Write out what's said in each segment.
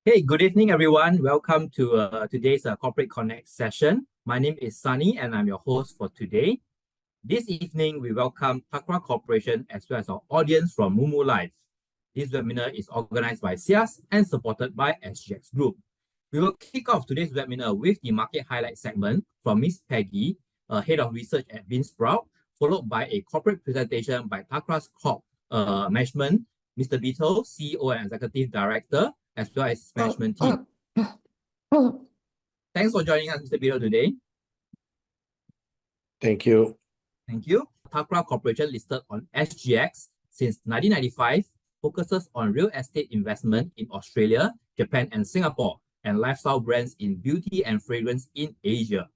Hey, good evening, everyone. Welcome to today's Corporate Connect session. My name is Sunny, and I'm your host for today. This evening, we welcome Thakral Corporation as well as our audience from Mumu Live. This webinar is organized by SIAS and supported by SGX Group. We will kick off today's webinar with the market highlight segment from Ms. Peggy, Head of Research at Beansprout, followed by a corporate presentation by Thakral Corp Management, Mr. Inderbethal, CEO and Executive Director, as well as his management team. Thanks for joining us, Mr. Inderbethal, today. Thank you. Thank you. Thakral Corporation, listed on SGX since 1995, focuses on real estate investment in Australia, Japan, and Singapore, and lifestyle brands in beauty and fragrance in Asia.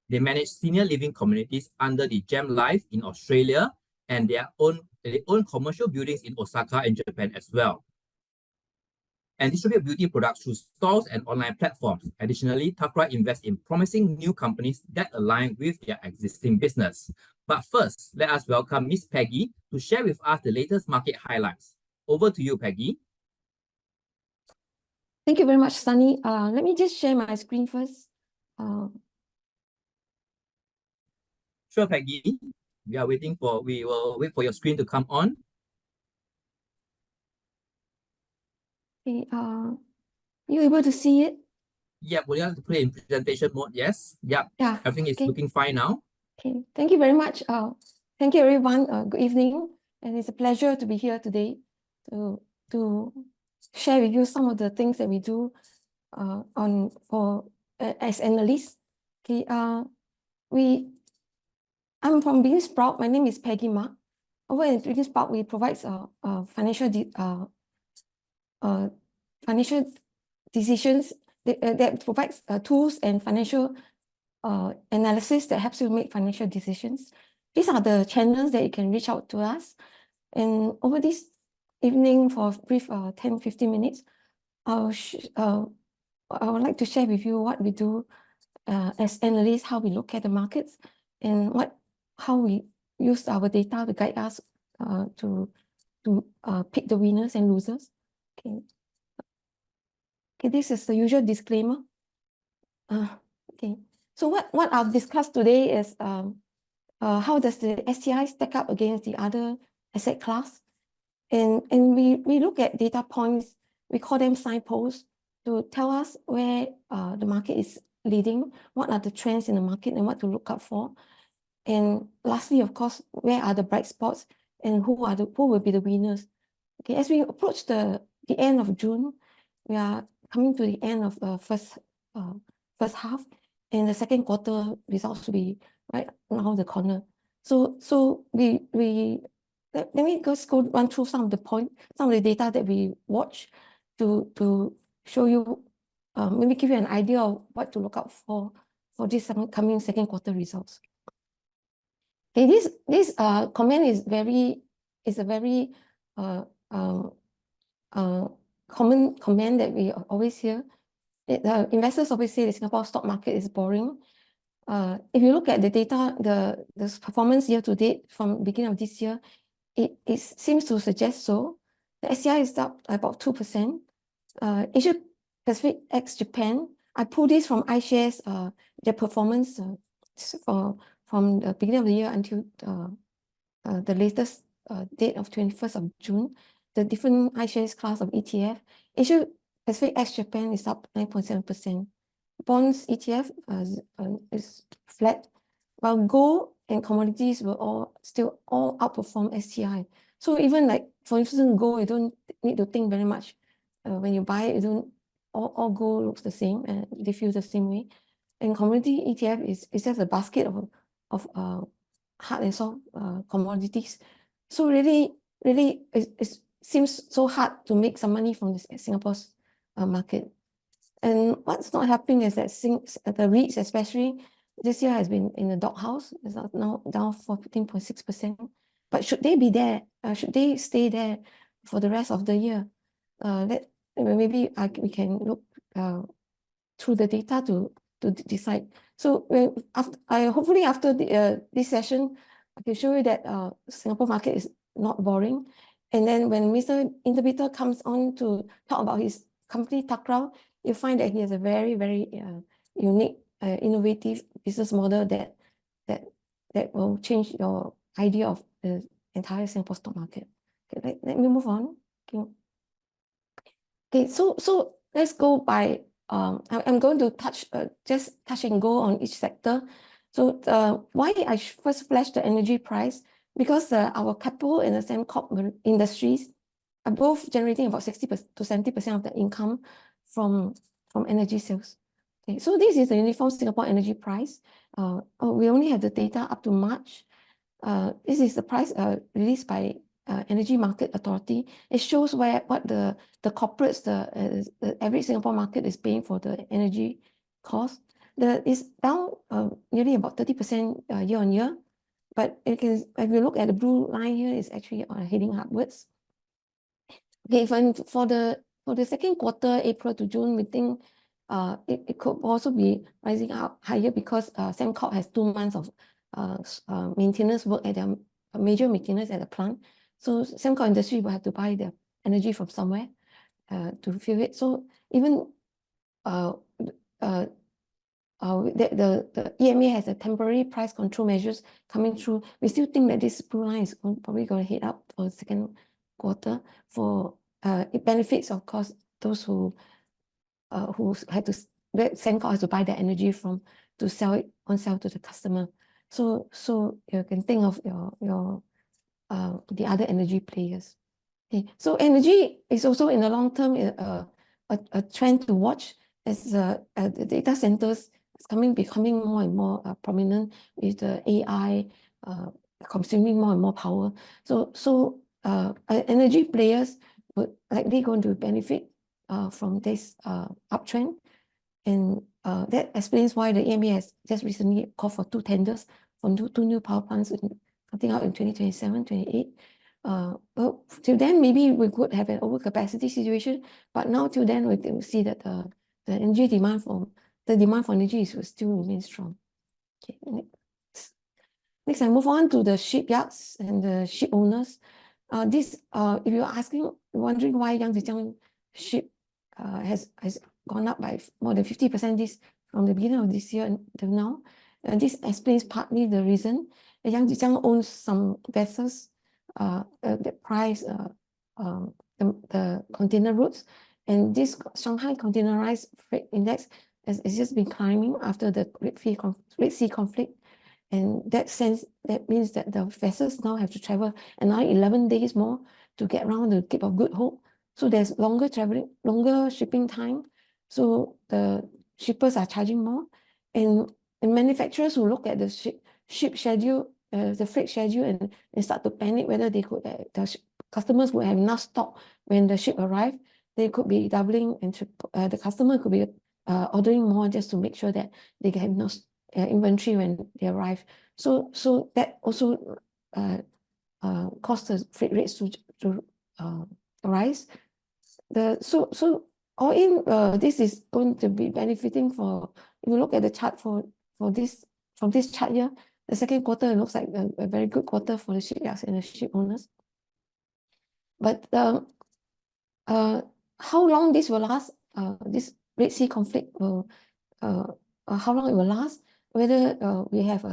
They manage senior living communities under the Gem Life in Australia, and they own commercial buildings in Osaka and Japan as well, and distribute beauty products through stores and online platforms. Additionally, Thakral invests in promising new companies that align with their existing business. But first, let us welcome Ms. Peggy to share with us the latest market highlights. Over to you, Peggy. Thank you very much, Sunny. Let me just share my screen first. Sure, Peggy. We will wait for your screen to come on. Okay, you able to see it? Yeah, we have to play in presentation mode. Yes. Yeah. Everything is looking fine now. Okay. Thank you very much. Thank you, everyone. Good evening, and it's a pleasure to be here today to share with you some of the things that we do as analysts. Okay. I'm from Beansprout. My name is Peggy Ma. Over in Beansprout, we provide financial decisions that provides tools and financial analysis that helps you make financial decisions. These are the channels that you can reach out to us. And over this evening, for a brief 10-15 minutes, I would like to share with you what we do as analysts, how we look at the markets, and how we use our data to guide us to pick the winners and losers. Okay. Okay, this is the usual disclaimer. Okay, so what I'll discuss today is how does the STI stack up against the other asset class, and we look at data points. We call them signposts to tell us where the market is leading, what are the trends in the market, and what to look out for. And lastly, of course, where are the bright spots and who will be the winners. Okay, as we approach the end of June, we are coming to the end of the first half, and the second quarter results will be right around the corner. So let me just go run through some of the data that we watch to show you, maybe give you an idea of what to look out for this coming second quarter results. Okay, this comment is a very common comment that we always hear. Investors always say the Singapore stock market is boring. If you look at the data, the performance year to date from beginning of this year, it seems to suggest so. The SCI is up about 2%. Asia Pacific ex Japan, I pulled this from iShares, their performance from the beginning of the year until the latest date of 21st of June. The different iShares class of ETF. Asia Pacific ex Japan is up 9.7%. Bonds ETF is flat, while gold and commodities will still outperform STI. So even like, for instance, gold, you don't need to think very much. When you buy it, all gold looks the same and they feel the same way. And commodity ETF is just a basket of hard and soft commodities. So really it seems so hard to make some money from Singapore's market. And what's not happening is that the REITs, especially this year, has been in the doghouse. It's now down 14.6%. But should they be there? Should they stay there for the rest of the year? Maybe we can look through the data to decide. So hopefully after this session, I can show you that Singapore market is not boring. And then when Mr. Inderbethal comes on to talk about his company Thakral, you find that he has a very, very unique, innovative business model that will change your idea of the entire Singapore stock market. Okay, let me move on. Okay, so let's go by, I'm going to just touch and go on each sector. So why I first flashed the energy price, because our Keppel and the Sembcorp industries are both generating about 60 to 70% of the income from energy sales. Okay, so this is the uniform Singapore energy price. We only have the data up to March. This is the price released by Energy Market Authority. It shows what the corporates, the average Singapore market is paying for the energy cost. It's down nearly about 30% year on year. But if you look at the blue line here, it's actually heading upwards. Okay, for the second quarter, April to June, we think it could also be rising up higher because Sembcorp has 2 months of maintenance work at their major maintenance at the plant. So Sembcorp industry will have to buy the energy from somewhere to fuel it. So even the EMA has a temporary price control measures coming through. We still think that this blue line is probably going to head up for the second quarter. For it benefits, of course, those who had to, Sembcorp has to buy their energy from to sell it on sale to the customer. So you can think of your the other energy players. Okay, so energy is also in the long term a trend to watch as the data centers is becoming more and more prominent with the AI consuming more and more power. So energy players would likely going to benefit from this uptrend, and that explains why the EMA has just recently called for 2 tenders for 2 new power plants coming out in 2027, 28. Well, till then, maybe we could have an overcapacity situation, but now till then, we see that the energy demand for energy will still remain strong. Okay, next I move on to the shipyards and the ship owners. If you're wondering why Yangzijiang ship has gone up by more than 50% from the beginning of this year until now, this explains partly the reason. Yangzijiang owns some vessels that price the container routes, and this Shanghai Containerized Freight Index has just been climbing after the Red Sea conflict, and that means that the vessels now have to travel another 11 days more to get around the Cape of Good Hope. So there's longer shipping time. So the shippers are charging more, and manufacturers who look at the ship schedule, the freight schedule, and start to panic whether they could the customers will have enough stock when the ship arrive. They could be doubling, and the customer could be ordering more just to make sure that they have enough inventory when they arrive. So that also caused the freight rates to rise. So all in, this is going to be benefiting for, if you look at the chart from this chart here, the second quarter looks like a very good quarter for the shipyards and the ship owners. But how long this will last, this Red Sea conflict will, how long it will last, whether we have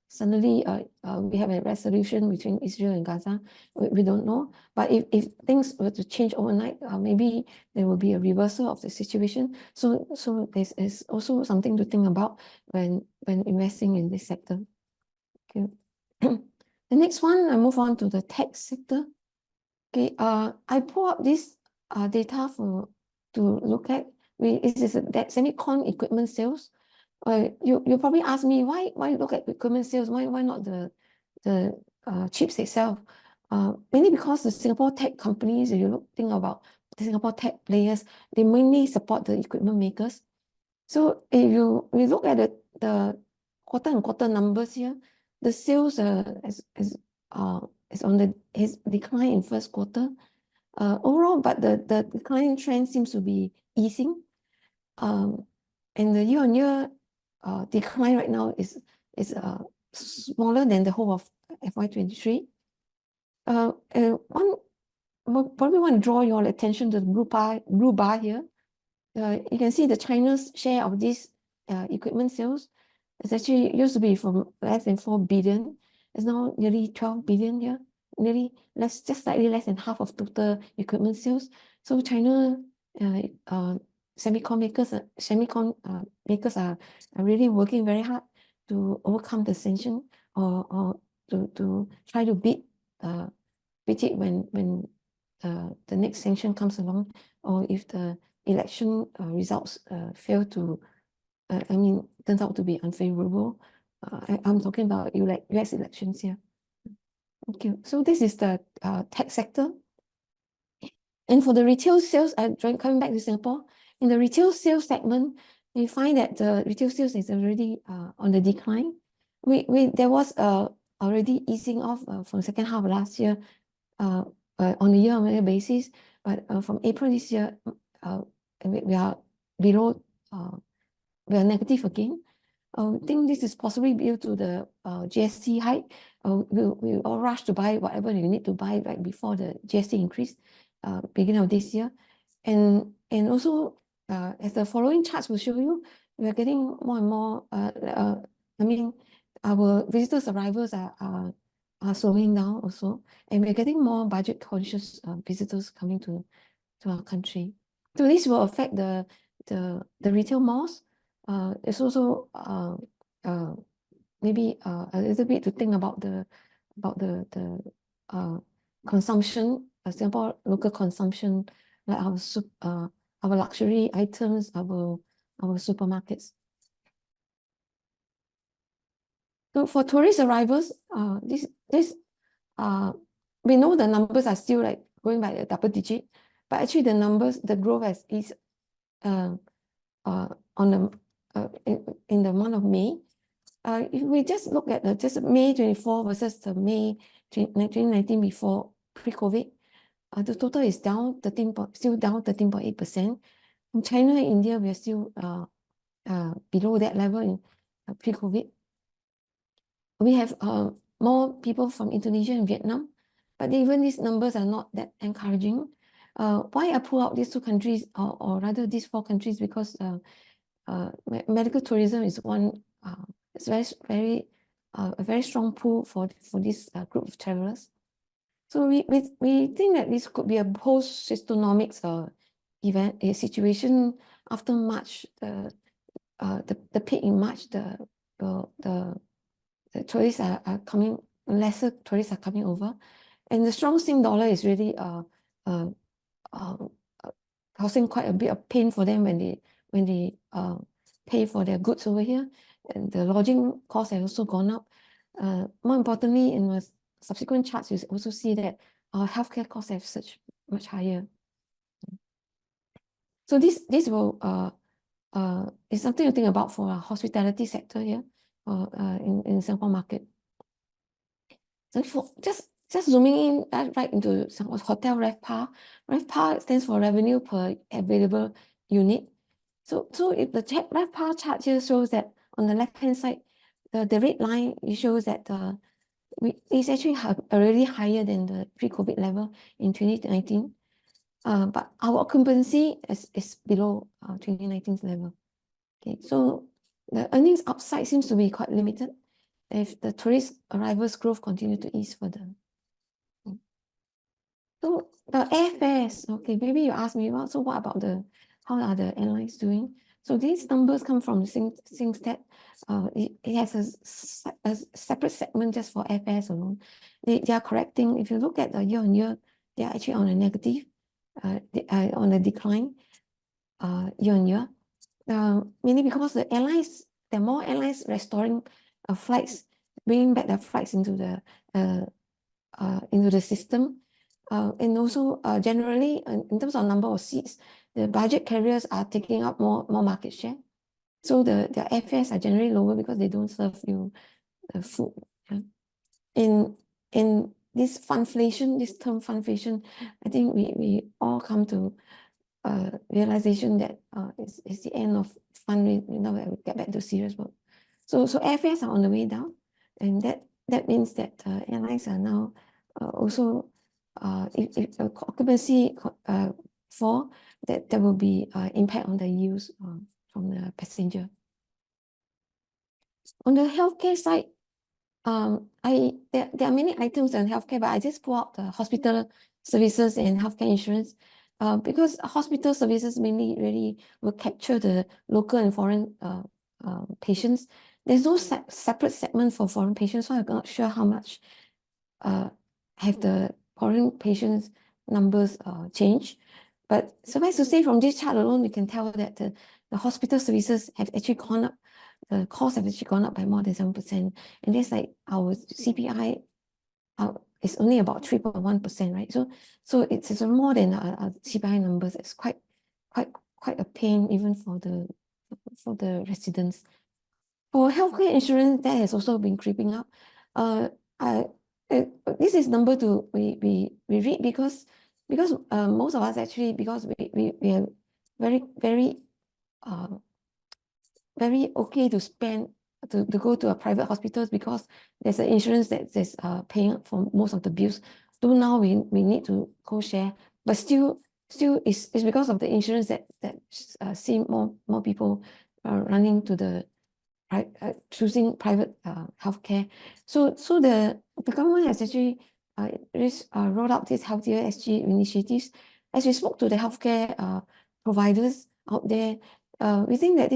suddenly we have a resolution between Israel and Gaza, we don't know. But if things were to change overnight, maybe there will be a reversal of the situation. So this is also something to think about when investing in this sector. Okay. The next one, I move on to the tech sector. Okay, I pull up this data to look at. This is that semicon equipment sales. You probably ask me why look at equipment sales? Why not the chips itself? Mainly because the Singapore tech companies, if you think about the Singapore tech players, they mainly support the equipment makers. So if we look at the quarter-on-quarter numbers here, the sales is decline in first quarter overall, but the decline trend seems to be easing. And the year-on-year decline right now is smaller than the whole of FY23. Probably want to draw your attention to the blue bar here. you can see the China's share of this equipment sales. It's actually used to be from less than 4 billion. It's now nearly 12 billion here, nearly less, just slightly less than half of total equipment sales. So China semicon makers are really working very hard to overcome the sanction or to try to beat it when the next sanction comes along, or if the election results fail to, turns out to be unfavorable. I'm talking about US elections here. Thank you. So this is the tech sector. And for the retail sales, coming back to Singapore, in the retail sales segment, we find that the retail sales is already on the decline. There was already easing off from second half of last year on a year-on-year basis, but from April this year, we are below, we are negative again. I think this is possibly due to the GST hike. We all rush to buy whatever you need to buy right before the GST increase, beginning of this year. And also, as the following charts will show you, we are getting more and more, our visitors' arrivals are slowing down also, and we're getting more budget conscious visitors coming to our country. So this will affect the retail malls. It's also maybe a little bit to think about the consumption, Singapore local consumption, like our luxury items, our supermarkets. So for tourist arrivals, we know the numbers are still like going by a double digit, but actually the growth is in the month of May. If we just look at just May 24 versus the May 2019 before pre-COVID, the total is down still down 13.8%. In China and India, we are still below that level in pre-COVID. We have more people from Indonesia and Vietnam, but even these numbers are not that encouraging. Why I pull out these two countries, or rather these 4 countries, because medical tourism is one. It's a very strong pull for this group of travelers. So we think that this could be a post-Systonomics event, a situation after March, the peak in March, the tourists are coming, lesser tourists are coming over, and the strong Sing dollar is really causing quite a bit of pain for them when they pay for their goods over here, and the lodging costs have also gone up. More importantly, in the subsequent charts, you also see that our healthcare costs have surged much higher. So this will is something to think about for our hospitality sector here, in Singapore market. So for just zooming in right into hotel RevPAR. RevPAR stands for revenue per available unit. So if the RevPAR chart here shows that on the left-hand side, the red line, it shows that it's actually already higher than the pre-COVID level in 2019. But our occupancy is below 2019's level. Okay, so the earnings upside seems to be quite limited if the tourist arrivals growth continue to ease further. So the airfares, okay, maybe you ask me, well, so what about how are the airlines doing? So these numbers come from SingStat. It has a separate segment just for airfares alone. They are correcting. If you look at the year-on-year, they are actually on a negative, on a decline year-on-year. Mainly because the airlines, there are more airlines restoring flights, bringing back their flights into the system. And also generally, in terms of number of seats, the budget carriers are taking up more market share. So their airfares are generally lower because they don't serve you the food. Yeah. In this funflation, this term funflation, I think we all come to realization that it's the end of fun. We get back to serious work. So airfares are on the way down, and that means that airlines are now also if occupancy fall, that there will be impact on the yields from the passenger. On the healthcare side, there are many items on healthcare, but I just pull out the hospital services and healthcare insurance because hospital services mainly really will capture the local and foreign patients. There's no separate segment for foreign patients, so I'm not sure how much have the foreign patients numbers changed. But suffice to say, from this chart alone, we can tell that the hospital services have actually gone up. The costs have actually gone up by more than 7%. And that's like our CPI is only about 3.1%, right? So it's more than a CPI numbers. It's quite a pain even for the residents. For healthcare insurance, that has also been creeping up. This is number two we read because most of us actually, because we are very okay to spend to go to a private hospitals because there's an insurance that's paying for most of the bills. So now we need to co-share, but still it's because of the insurance that see more people running to the choosing private healthcare. So the government has actually rolled out these healthier SG initiatives. As we spoke to the healthcare providers out there, we think that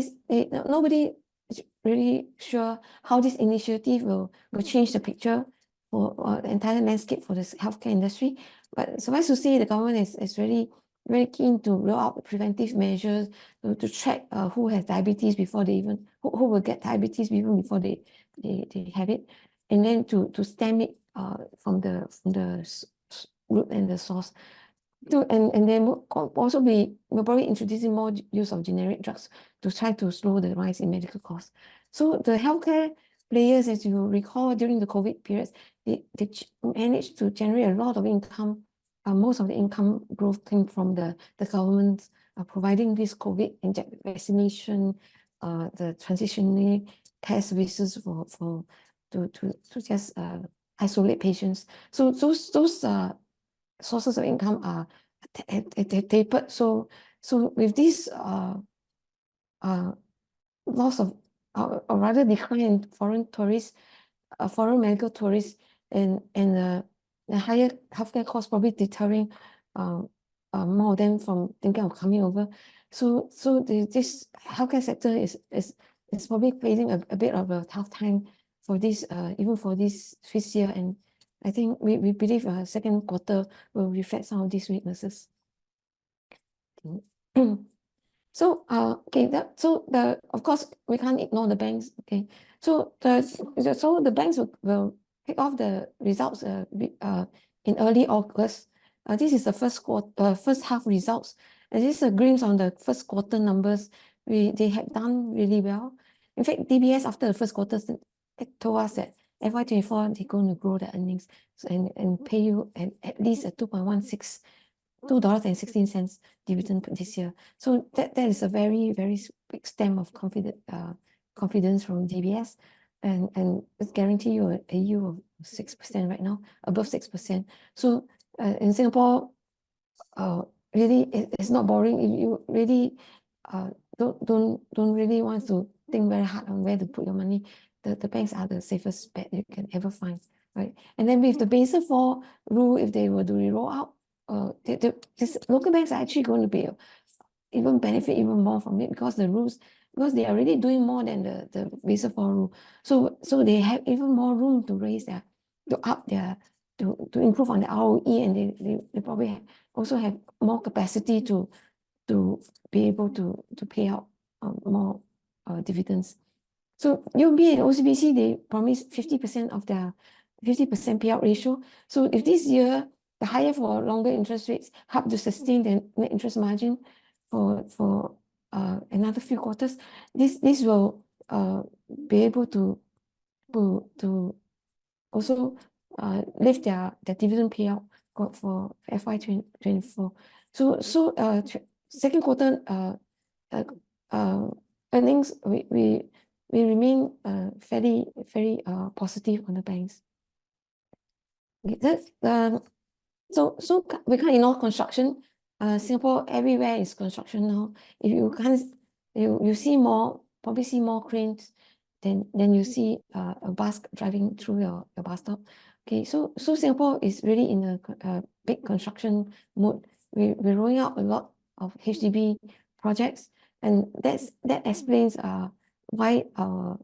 nobody is really sure how this initiative will change the picture for the entire landscape for this healthcare industry. But suffice to say, the government is really very keen to roll out preventive measures to track who has diabetes before they even who will get diabetes even before they have it, and then to stem it from the root and the source. And then we'll probably introducing more use of generic drugs to try to slow the rise in medical costs. So the healthcare players, as you recall, during the COVID periods, they managed to generate a lot of income. Most of the income growth came from the government providing this COVID vaccination, the transitionary care services to just isolate patients. So those sources of income are tapered. So with this loss of or rather decline in foreign tourists, foreign medical tourists, and the higher healthcare costs probably deterring more of them from thinking of coming over. So this healthcare sector is probably facing a bit of a tough time for this even for this year, and I think we believe second quarter will reflect some of these weaknesses. So of course we can't ignore the banks. Okay, so the banks will kick off the results in early August. This is the first half results, and this is a glimpse on the first quarter numbers. They had done really well. In fact, DBS after the first quarter told us that FY24 they're going to grow the earnings and pay you at least a $2.16 dividend this year. So that is a very big stamp of confidence from DBS, and it's guarantee you a yield of 6% right now, above 6%. So in Singapore, really it's not boring. If you really don't really want to think very hard on where to put your money, the banks are the safest bet you can ever find, right? And then with the Basel IV rule, if they were to roll out, these local banks are actually going to be benefit even more from it because they are already doing more than the Basel IV rule. So they have even more room to improve on the ROE, and they probably also have more capacity to be able to pay out more dividends. So UOB and OCBC, they promised 50% of their 50% payout ratio. So if this year the higher for longer interest rates help to sustain the net interest margin for another few quarters, this will be able to also lift their dividend payout for FY24. So second quarter earnings, we remain very positive on the banks. Okay, that's so we can't ignore construction. Singapore, everywhere is construction now. If you can't, you see probably see more cranes than you see a bus driving through your bus stop. Okay, so Singapore is really in a big construction mode. We're rolling out a lot of HDB projects, and that explains why our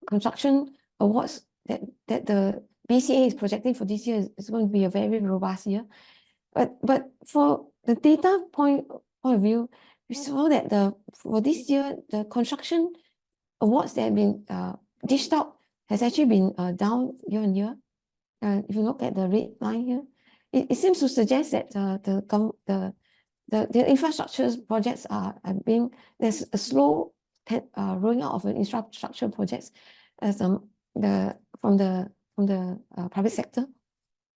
construction awards that the BCA is projecting for this year is going to be a very robust year. But for the data point of view, we saw that for this year, the construction awards that have been dished out has actually been down year on year. If you look at the red line here, it seems to suggest that the infrastructure projects there's a slow rolling out of infrastructure projects as from the private sector.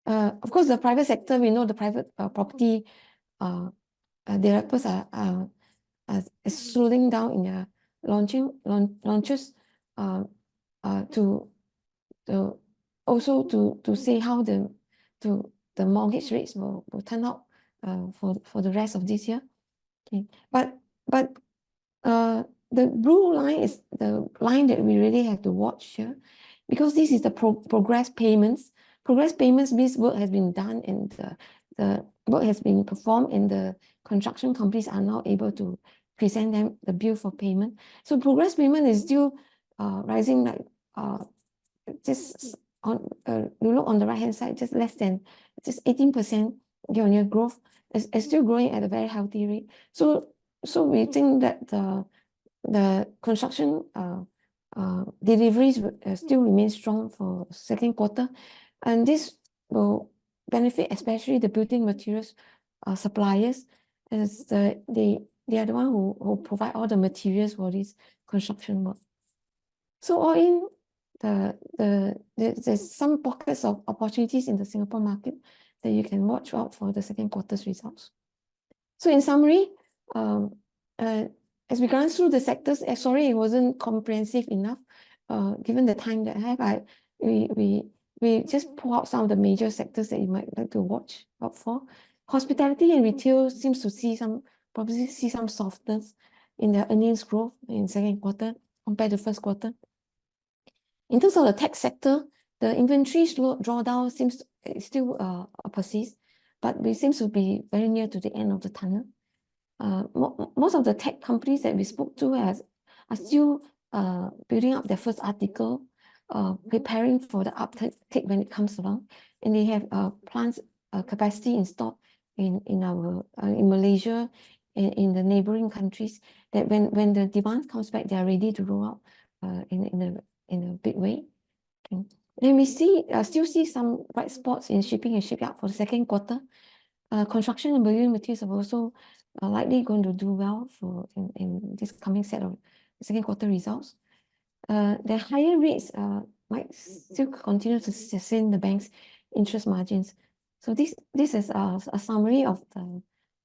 Of course, the private sector, we know the private property developers are slowing down in their launches to also to see how the mortgage rates will turn out for the rest of this year. Okay, but the blue line is the line that we really have to watch here, because this is the progress payments. Progress payments means work has been done and the work has been performed, and the construction companies are now able to present them the bill for payment. So progress payment is still rising, like just on you look on the right hand side, just 18% year-on-year growth. It's still growing at a very healthy rate. So we think that the construction deliveries still remain strong for second quarter, and this will benefit especially the building materials suppliers, as they are the one who provide all the materials for this construction work. So all in, there's some pockets of opportunities in the Singapore market that you can watch out for the second quarter's results. So in summary, as we glance through the sectors, sorry it wasn't comprehensive enough. Given the time that I have, we just pull out some of the major sectors that you might like to watch out for. Hospitality and retail seems to probably see some softness in their earnings growth in second quarter compared to first quarter. In terms of the tech sector, the inventory drawdown still persists, but we seem to be very near to the end of the tunnel. Most of the tech companies that we spoke to are still building up their first article, preparing for the uptake when it comes along, and they have plants capacity installed in Malaysia and in the neighboring countries, that when the demand comes back, they are ready to roll out in a big way. Okay. Then we still see some bright spots in shipping and shipyard for the second quarter. Construction and building materials are also likely going to do well in this coming set of second quarter results. The higher rates might still continue to sustain the bank's interest margins. So this is a summary of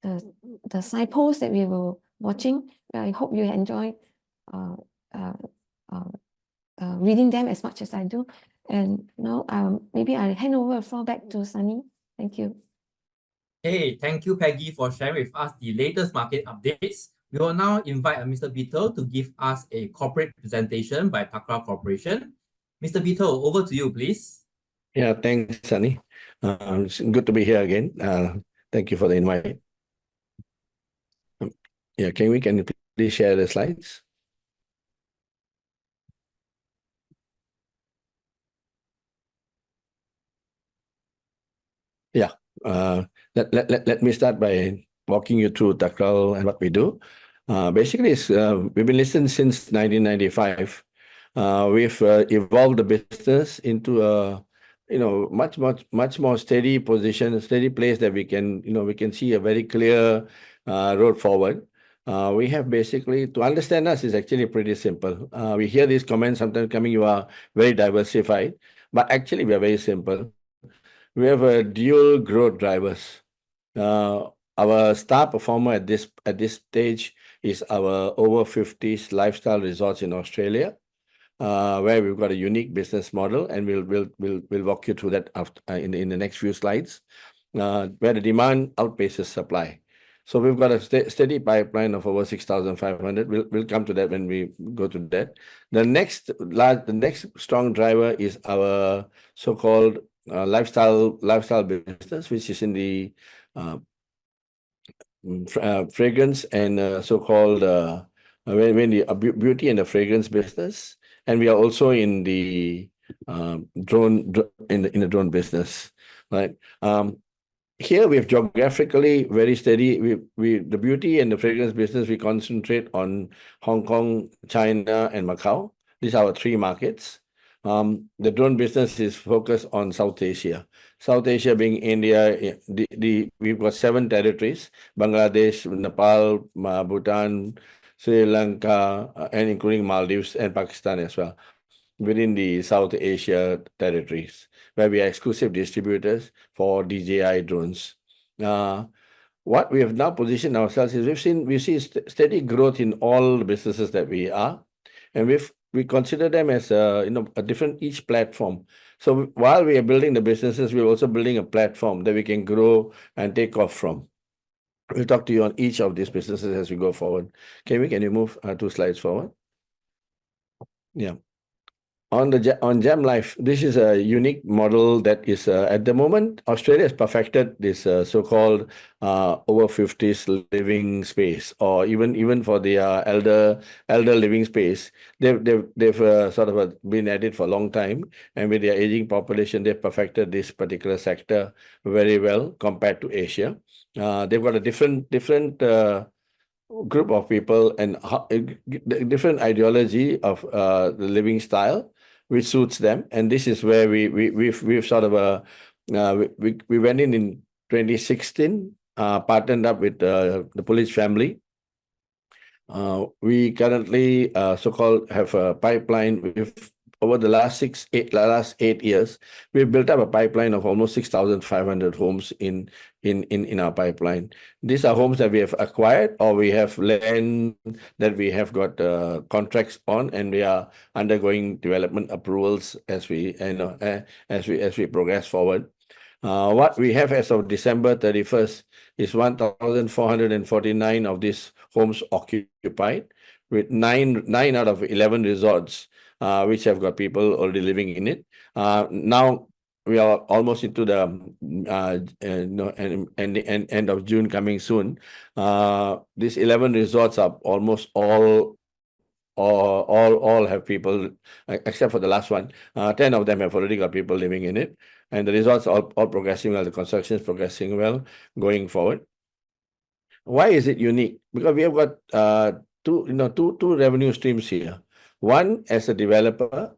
the signposts that we were watching. I hope you enjoy reading them as much as I do. And now maybe I'll hand over the floor back to Sunny. Thank you. Hey, thank you, Peggy, for sharing with us the latest market updates. We will now invite Mr. Beetle to give us a corporate presentation by Thakral Corporation. Mr. Beetle, over to you, please. Yeah, thanks, Sunny. It's good to be here again. Thank you for the invite. Yeah, can you please share the slides? Yeah. Let me start by walking you through Thakral and what we do. Basically, we've been listed since 1995. We've evolved the business into a much more steady position, a steady place that we can see a very clear road forward. We have basically, to understand us is actually pretty simple. We hear these comments sometimes coming, you are very diversified, but actually we are very simple. We have a dual growth drivers. Our star performer at this stage is our over 50s lifestyle resorts in Australia, where we've got a unique business model, and we'll walk you through that in the next few slides. where the demand outpaces supply. So we've got a steady pipeline of over 6,500. We'll come to that when we go to that. The next strong driver is our so-called lifestyle business, which is in the fragrance and so-called when the beauty and the fragrance business, and we are also in the drone in the drone business, right? Here we have geographically very steady. The beauty and the fragrance business, we concentrate on Hong Kong, China, and Macau. These are our three markets. The drone business is focused on South Asia. South Asia being India, we've got 7 territories: Bangladesh, Nepal, Bhutan, Sri Lanka, and including Maldives and Pakistan as well, within the South Asia territories, where we are exclusive distributors for DJI drones. What we have now positioned ourselves is we see steady growth in all the businesses that we are, and we consider them as a different each platform. So while we are building the businesses, we're also building a platform that we can grow and take off from. We'll talk to you on each of these businesses as we go forward. Can you move 2 slides forward? Yeah. On Gem Life, this is a unique model that is at the moment Australia has perfected this so-called over 50s living space, or even for the elder living space. They've sort of been at it for a long time, and with their aging population, they've perfected this particular sector very well compared to Asia. They've got a different group of people and different ideology of the living style, which suits them. And this is where we've sort of we went in 2016, partnered up with the police family. We currently so-called have a pipeline. Over the last 8 years, we've built up a pipeline of almost 6,500 homes in our pipeline. These are homes that we have acquired, or we have land that we have got contracts on, and we are undergoing development approvals as we progress forward. What we have as of December 31st is 1,449 of these homes occupied, with 9 out of 11 resorts, which have got people already living in it. Now we are almost into the end of June coming soon. These 11 resorts are almost all have people, except for the last one. 10 of them have already got people living in it, and the resorts all progressing well. The construction is progressing well going forward. Why is it unique? Because we have got two revenue streams here. One, as a developer,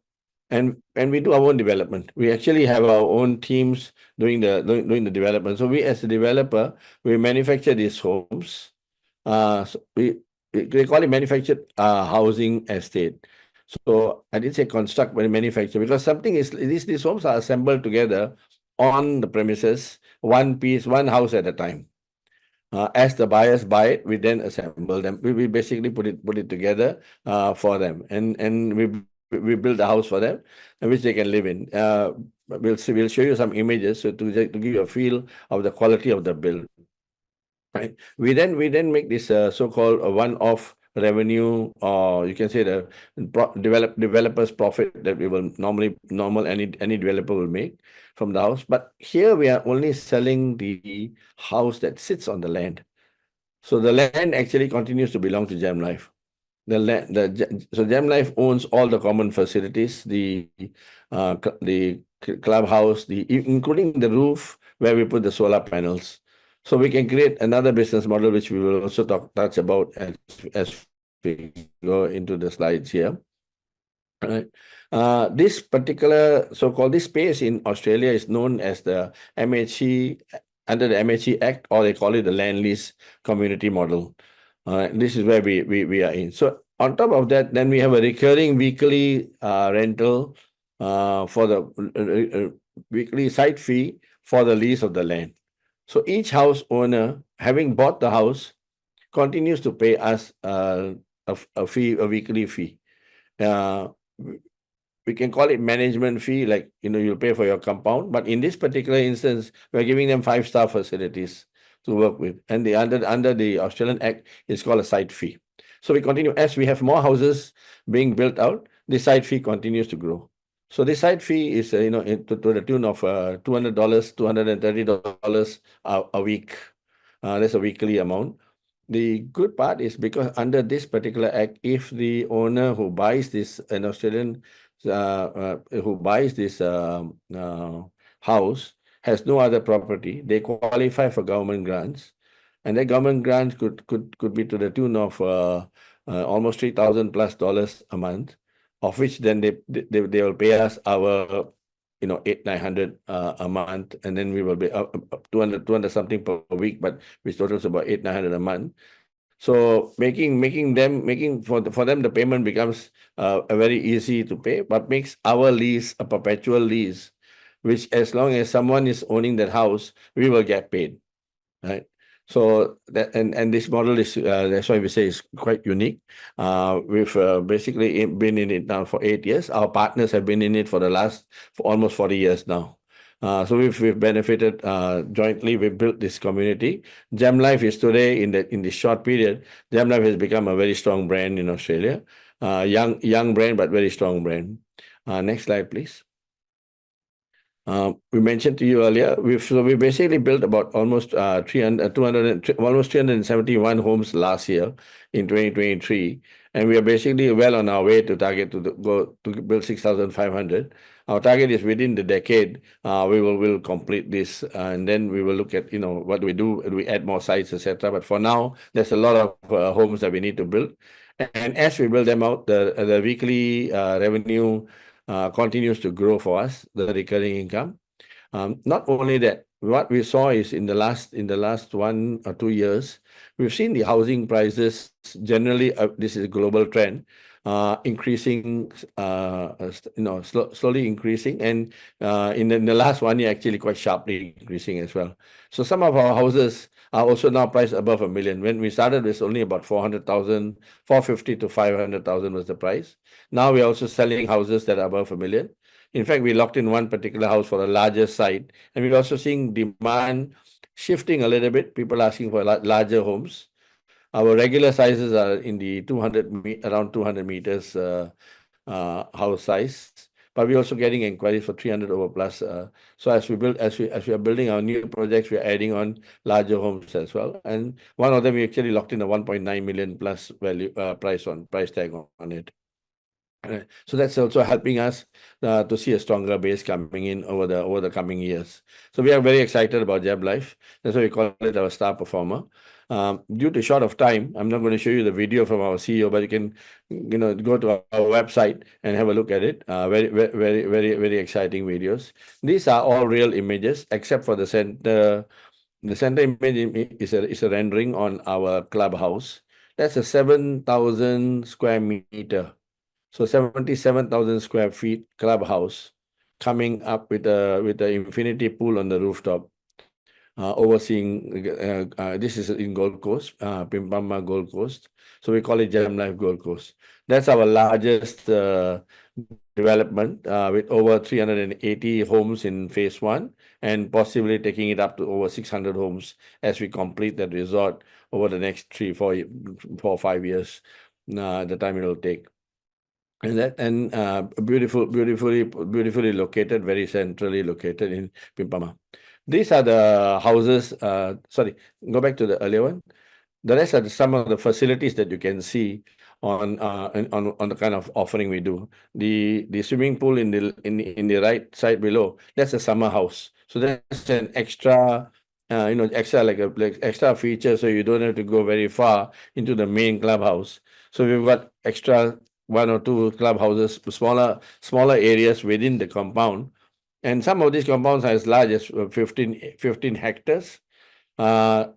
and we do our own development. We actually have our own teams doing the development. So we, as a developer, we manufacture these homes. So they call it manufactured housing estate. So I didn't say construct, but manufacture, because something is these homes are assembled together on the premises, one piece, one house at a time. As the buyers buy it, we then assemble them. We basically put it together for them, and we build a house for them, which they can live in. We'll show you some images to give you a feel of the quality of the build. Right. We then make this so-called one-off revenue, or you can say the developer's profit that we will any developer will make from the house. But here we are only selling the house that sits on the land. So the land actually continues to belong to Gem Life. So Gem Life owns all the common facilities, the clubhouse, including the roof where we put the solar panels. So we can create another business model, which we will also touch about as we go into the slides here. All right. This particular this space in Australia is known as the MHC, under the MHC Act, or they call it the Land Lease Community Model. This is where we are in. So on top of that, then we have a recurring weekly rental for the weekly site fee for the lease of the land. So each house owner, having bought the house, continues to pay us a weekly fee. we can call it management fee, like, you'll pay for your compound. But in this particular instance, we're giving them 5-star facilities to work with. And under the Australian Act, it's called a site fee. So we continue. As we have more houses being built out, the site fee continues to grow. So the site fee is, to the tune of $200, $230 a week. That's a weekly amount. The good part is because under this particular act, if the owner who buys this, an Australian who buys this house, has no other property, they qualify for government grants, and the government grants could be to the tune of almost $3,000+ a month, of which then they will pay us our 800-900 a month, and then we will be 200 something per week, but which totals about 800-900 a month. So making for them the payment becomes a very easy to pay, but makes our lease a perpetual lease, which as long as someone is owning that house, we will get paid, right? So that and this model is that's why we say it's quite unique. We've basically been in it now for 8 years. Our partners have been in it for almost 40 years now. So we've benefited jointly. We've built this community. Gem Life is today in this short period. Gem Life has become a very strong brand in Australia. Young brand, but very strong brand. Next slide, please. We mentioned to you earlier, we basically built about almost almost 371 homes last year in 2023, and we are basically well on our way to target to build 6,500. Our target is within the decade. We'll complete this, and then we will look at what do we do. We add more sites, etc. But for now, there's a lot of homes that we need to build, and as we build them out, the weekly revenue continues to grow for us, the recurring income. Not only that, what we saw is in the last 1 or 2 years, we've seen the housing prices generally, this is a global trend, increasing, slowly increasing, and in the last 1 year, actually quite sharply increasing as well. So some of our houses are also now priced above $1 million. When we started, it's only about 400,000, 450 to 500,000 was the price. Now we're also selling houses that are above $1 million. In fact, we locked in one particular house for a larger site, and we're also seeing demand shifting a little bit. People asking for larger homes. Our regular sizes are in the around 200 meters house size, but we're also getting inquiries for 300 over plus. So as we are building our new projects, we're adding on larger homes as well. And one of them, we actually locked in a 1.9 million plus value price tag on it. So that's also helping us to see a stronger base coming in over the coming years. So we are very excited about Gem Life. That's why we call it our star performer. Due to short of time, I'm not going to show you the video from our CEO, but you can go to our website and have a look at it. Very, very, very, very exciting videos. These are all real images, except for the center. The center image is a rendering on our clubhouse. That's a 7,000 square meter. So 77,000 square feet clubhouse coming up with the infinity pool on the rooftop, overseeing. This is in Gold Coast, Pimpama Gold Coast. So we call it Gem Life Gold Coast. That's our largest development with over 380 homes in phase 1, and possibly taking it up to over 600 homes as we complete that resort over the next 3, 4, 5 years. The time it will take. And beautifully located, very centrally located in Pimpama. These are the houses. Sorry, go back to the earlier one. The rest are some of the facilities that you can see on the kind of offering we do. The swimming pool in the right side below, that's a summer house. So that's an extra. Extra feature, so you don't have to go very far into the main clubhouse. So we've got extra 1 or 2 clubhouses, smaller areas within the compound, and some of these compounds are as large as 15 hectares. One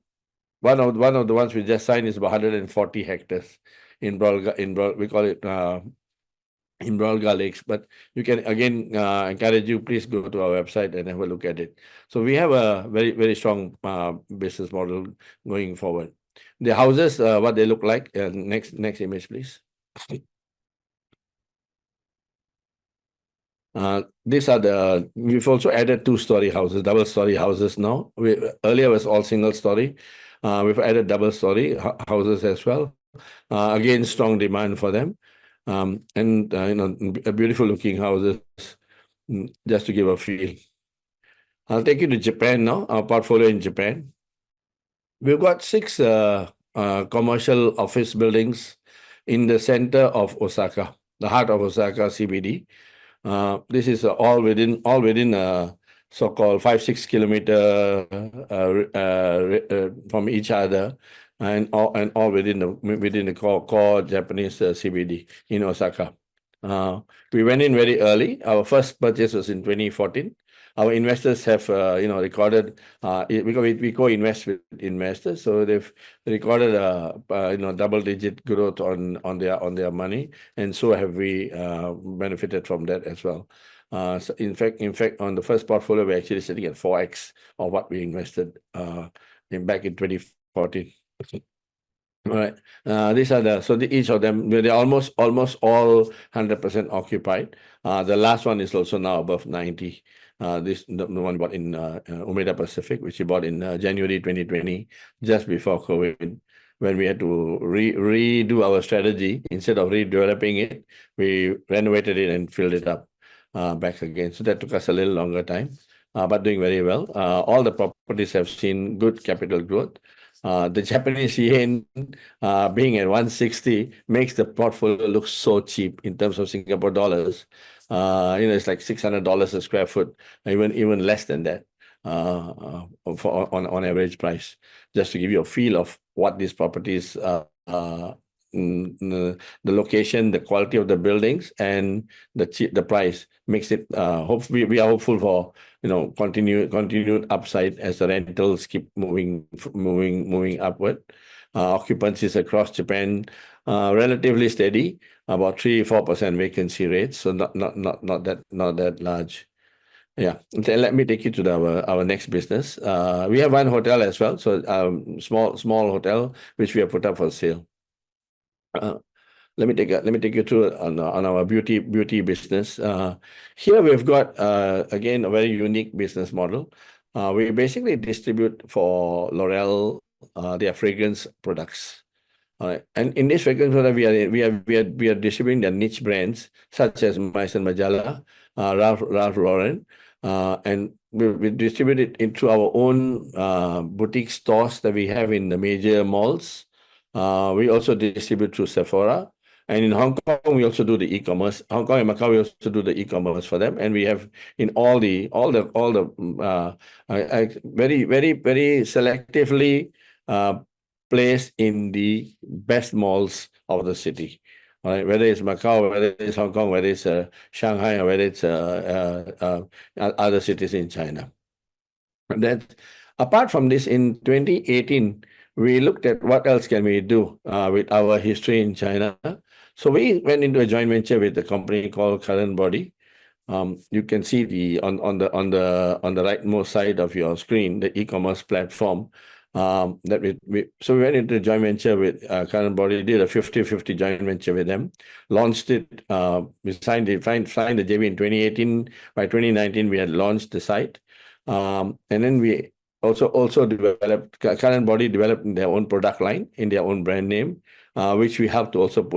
of the ones we just signed is about 140 hectares in Brolga. We call it in Brolga Lakes, but you can again encourage you, please go to our website and have a look at it. So we have a very, very strong business model going forward. The houses, what they look like. Next image, please. These are we've also added two-story houses, double-story houses now. Earlier was all single-story. We've added double-story houses as well. Again, strong demand for them. And beautiful-looking houses, just to give a feel. I'll take you to Japan now, our portfolio in Japan. We've got 6 commercial office buildings in the center of Osaka, the heart of Osaka CBD. This is all within a so-called 5-6 kilometer from each other, and all within the core Japanese CBD in Osaka. We went in very early. Our first purchase was in 2014. Our investors have recorded because we co-invest with investors, so they've recorded double-digit growth on their money, and so have we benefited from that as well. So in fact, on the first portfolio, we're actually sitting at 4x of what we invested back in 2014. All right. These are each of them, they're almost all 100% occupied. The last one is also now above 90. The one bought in Umeda Pacific, which we bought in January 2020, just before COVID, when we had to redo our strategy. Instead of redeveloping it, we renovated it and filled it up back again. So that took us a little longer time, but doing very well. All the properties have seen good capital growth. The Japanese yen being at 160 makes the portfolio look so cheap in terms of Singapore dollars. It's like $600 a square foot, even less than that on average price. Just to give you a feel of what these properties, the location, the quality of the buildings, and the price makes it. Hopefully, we are hopeful for continued upside as the rentals keep moving upward. Occupancies across Japan relatively steady, about 3-4% vacancy rates, so not that large. Yeah. Let me take you to our next business. We have one hotel as well, so small hotel which we have put up for sale. Let me take you through on our beauty business. Here we've got again a very unique business model. We basically distribute for L'Oreal their fragrance products. All right. And in this fragrance product, we are distributing their niche brands such as Maison Margiela, Ralph Lauren, and we distribute it into our own boutique stores that we have in the major malls. We also distribute through Sephora, and in Hong Kong we also do the e-commerce. Hong Kong and Macau we also do the e-commerce for them, and we have in all the very selectively placed in the best malls of the city. All right, whether it's Macau, whether it's Hong Kong, whether it's Shanghai, or whether it's other cities in China. And then, apart from this, in 2018, we looked at what else can we do with our history in China. So we went into a joint venture with a company called Current Body. You can see on the rightmost side of your screen the e-commerce platform. So we went into a joint venture with Current Body, did a 50-50 joint venture with them, launched it. We signed the JV in 2018. By 2019, we had launched the site, and then we also developed. Current Body developed their own product line in their own brand name, which we helped to also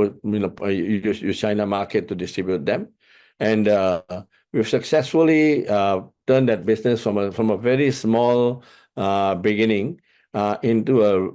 use China market to distribute them, and we've successfully turned that business from a very small beginning into a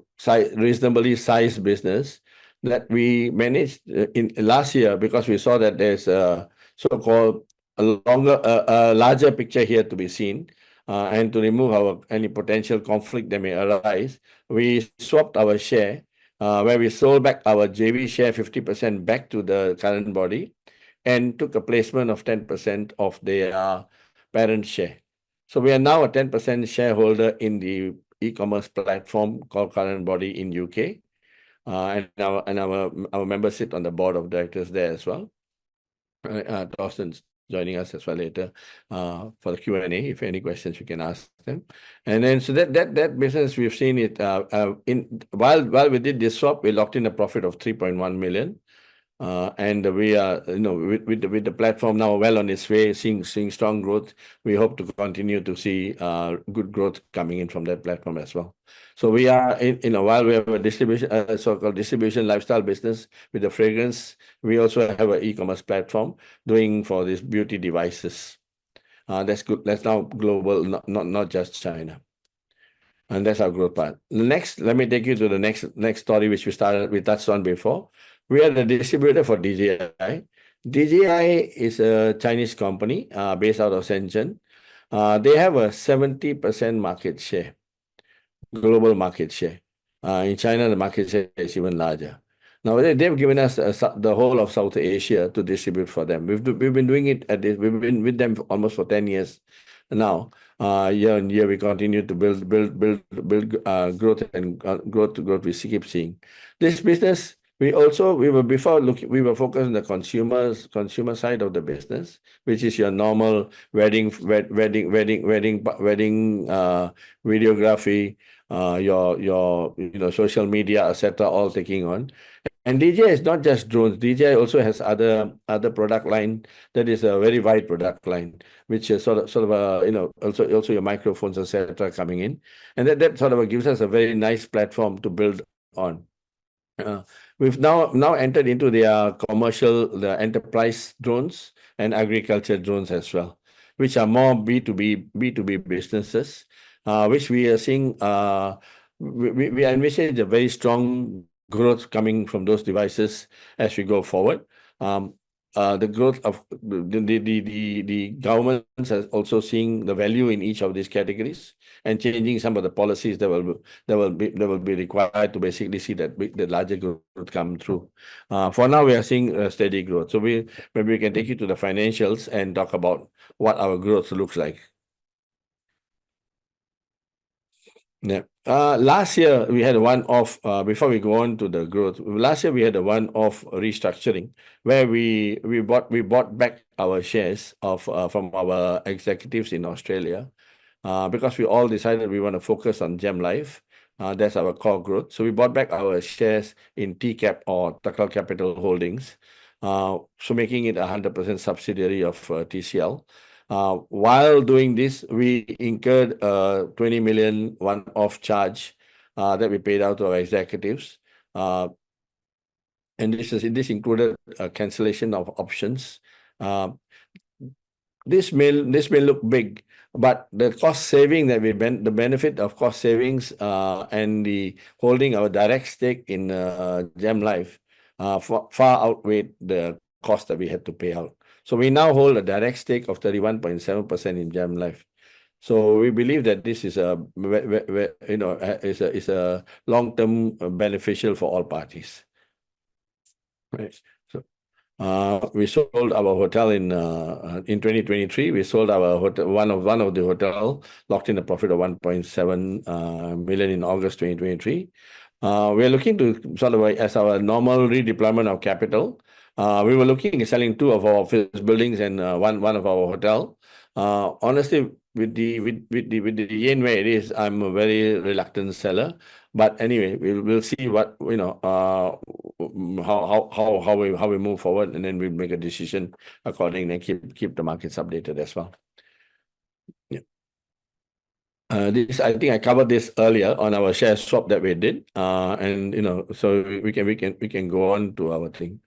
reasonably sized business that we managed in last year, because we saw that there's a so-called a larger picture here to be seen, and to remove any potential conflict that may arise, we swapped our share, where we sold back our JV share 50% back to the Current Body, and took a placement of 10% of their parent share. So we are now a 10% shareholder in the e-commerce platform called Current Body in UK, and our members sit on the board of directors there as well. Thorsten's joining us as well later for the Q&A. If any questions, you can ask them. And then so that business, we've seen it while we did this swap, we locked in a profit of 3.1 million. And we are, with the platform now well on its way, seeing strong growth. We hope to continue to see good growth coming in from that platform as well. So we are while we have a distribution, so-called distribution lifestyle business with the fragrance, we also have an e-commerce platform doing for these beauty devices. That's good. That's now global, not just China. And that's our growth part. Next, let me take you to the next story, which we touched on before. We are the distributor for DJI. DJI is a Chinese company based out of Shenzhen. They have a 70% market share, global market share. In China, the market share is even larger. Now, they've given us the whole of South Asia to distribute for them. We've been doing it at this. We've been with them almost for 10 years now. Year on year, we continue to build growth and growth. We keep seeing this business. We were focused on the consumer side of the business, which is your normal wedding, videography, your social media, etc., all taking on. And DJI is not just drones. DJI also has other product line that is a very wide product line, which is sort of also your microphones, etc., coming in, and that sort of gives us a very nice platform to build on. We've now entered into the enterprise drones and agriculture drones as well, which are more B2B businesses, which we are seeing. We envisage a very strong growth coming from those devices as we go forward. The growth of the governments are also seeing the value in each of these categories and changing some of the policies that will be required to basically see that the larger growth come through. For now, we are seeing steady growth. So maybe we can take you to the financials and talk about what our growth looks like. Yeah. Last year we had a one-off. Before we go on to the growth, last year we had a one-off restructuring where we bought back our shares from our executives in Australia, because we all decided we want to focus on Gem Life. That's our core growth. So we bought back our shares in TCAP or Thakral Capital Holdings, so making it 100% subsidiary of TCL. While doing this, we incurred a 20 million one-off charge that we paid out to our executives. And this included a cancellation of options. This may look big, but the cost saving that the benefit of cost savings and the holding our direct stake in Gem Life far outweighed the cost that we had to pay out. So we now hold a direct stake of 31.7% in Gem Life. So we believe that this is a long-term beneficial for all parties. Right. So we sold our hotel in 2023. We sold our hotel, one of the hotel, locked in a profit of 1.7 million in August 2023. We are looking to sort of as our normal redeployment of capital. We were looking at selling 2 of our office buildings and one of our hotel. Honestly, with the yen where it is, I'm a very reluctant seller. But anyway, we'll see what how we move forward, and then we'll make a decision accordingly and keep the markets updated as well. Yeah. This, I think I covered this earlier on our share swap that we did, and so we can go on to our thing.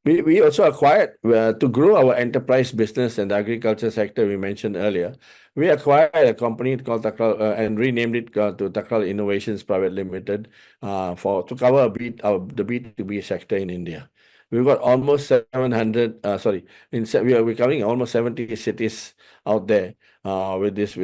We also acquired to grow our enterprise business and the agriculture sector we mentioned earlier. We acquired a company called Thakral and renamed it to Thakral Innovations Private Limited to cover the B2B sector in India. We've got almost 700. We're covering almost 70 cities out there with this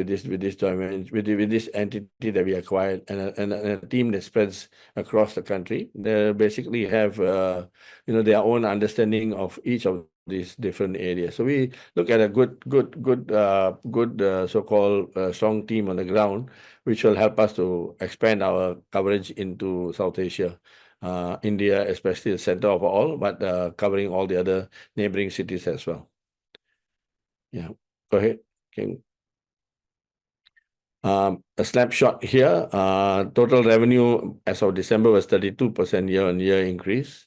entity that we acquired, and a team that spreads across the country. They basically have their own understanding of each of these different areas. So we look at a good so-called strong team on the ground, which will help us to expand our coverage into South Asia. India, especially the center of all, but covering all the other neighboring cities as well. Yeah, go ahead. Okay. A snapshot here, total revenue as of December was 32% year-on-year increase.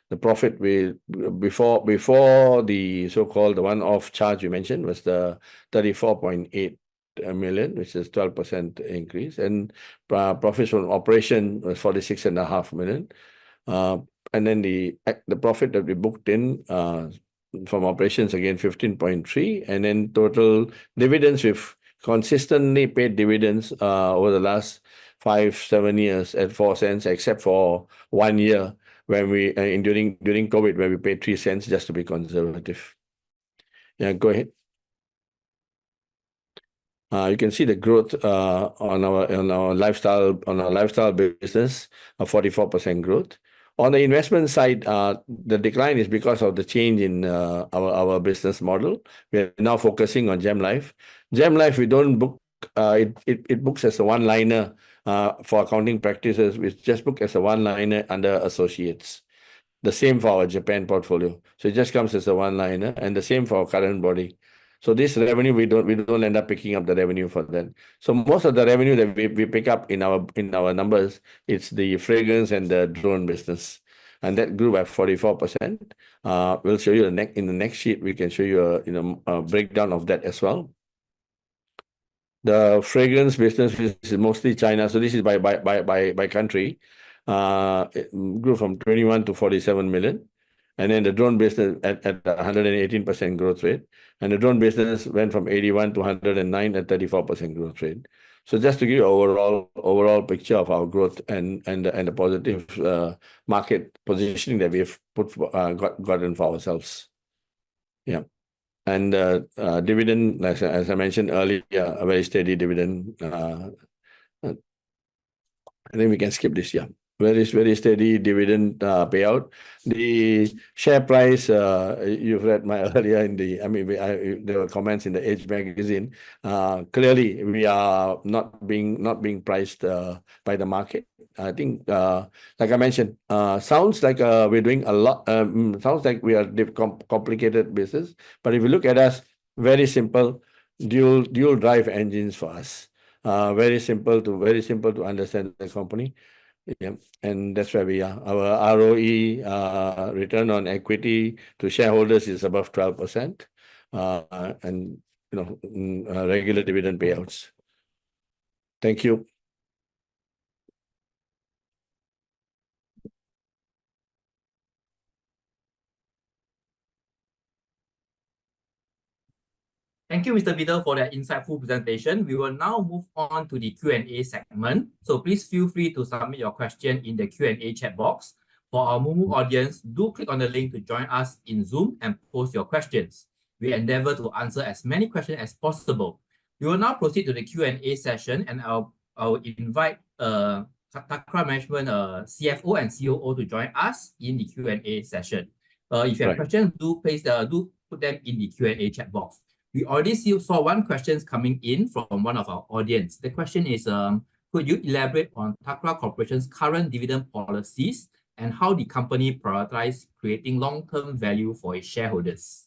The profit before the so-called the one-off charge you mentioned was the 34.8 million, which is 12% increase, and profits from operation was 46.5 million. And then the profit that we booked in from operations again 15.3, and then total dividends, we've consistently paid dividends over the last 5-7 years at 4 cents, except for 1 year when we during COVID, where we paid 3 cents just to be conservative. Yeah, go ahead. You can see the growth on our lifestyle business, a 44% growth. On the investment side, the decline is because of the change in our business model. We are now focusing on Gem Life. Gem Life, we don't book, it books as a one-liner for accounting practices. We just book as a one-liner under associates. The same for our Japan portfolio. So it just comes as a one-liner, and the same for our current body. So this revenue, we don't end up picking up the revenue for that. So most of the revenue that we pick up in our numbers, it's the fragrance and the drone business, and that grew by 44%. We'll show you in the next sheet. We can show you a breakdown of that as well. The fragrance business is mostly China, so this is by country. It grew from 21 to 47 million. And then the drone business at 118% growth rate. And the drone business went from 81 to 109 at 34% growth rate. So just to give you overall picture of our growth and the positive market positioning that we've gotten for ourselves. Yeah. And dividend, as I mentioned earlier, a very steady dividend. I think we can skip this, yeah. Very steady dividend payout. The share price, you've read my earlier in the, there were comments in the Edge magazine. Clearly, we are not being priced by the market. I think, like I mentioned, sounds like we're doing a lot. Sounds like we are complicated business, but if you look at us, very simple, dual drive engines for us. Very simple to understand the company. Yeah, and that's where we are. Our ROE, return on equity to shareholders, is above 12%, and regular dividend payouts. Thank you. Thank you, Mr. Peter, for that insightful presentation. We will now move on to the Q&A segment. So please feel free to submit your question in the Q&A chat box. For our Moomoo audience, do click on the link to join us in Zoom and post your questions. We endeavor to answer as many questions as possible. We will now proceed to the Q&A session, and I'll invite Thakral Management CFO and COO to join us in the Q&A session. If you have questions, do put them in the Q&A chat box. We already saw one question coming in from one of our audience. The question is, could you elaborate on Thakral Corporation's current dividend policies and how the company prioritizes creating long-term value for its shareholders?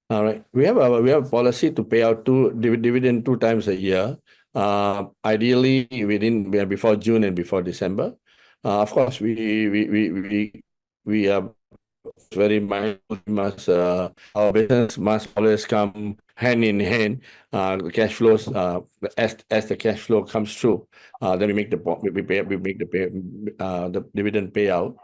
All right. We have a policy to pay out dividend 2 times a year. Ideally before June and before December. Of course, we are very mindful. Our business must always come hand in hand. The cash flows, as the cash flow comes through, then we make the dividend payout.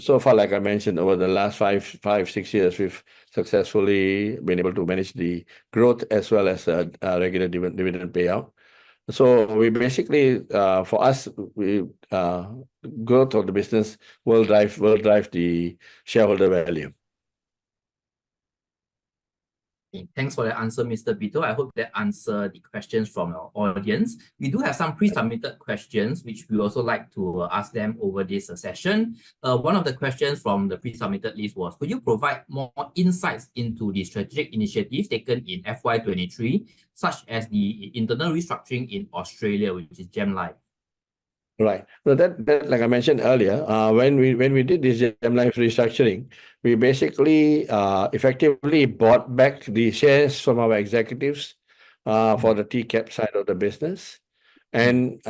So far, like I mentioned, over the last 5-6 years, we've successfully been able to manage the growth as well as a regular dividend payout. So we basically, for us, growth of the business will drive the shareholder value. Thanks for the answer, Mr. Peter. I hope that answered the questions from our audience. We do have some pre-submitted questions, which we also like to ask them over this session. One of the questions from the pre-submitted list was, could you provide more insights into the strategic initiatives taken in FY23, such as the internal restructuring in Australia, which is Gem Life? Right. So that like I mentioned earlier, when we did this Gem Life restructuring, we basically effectively bought back the shares from our executives for the TCAP side of the business. And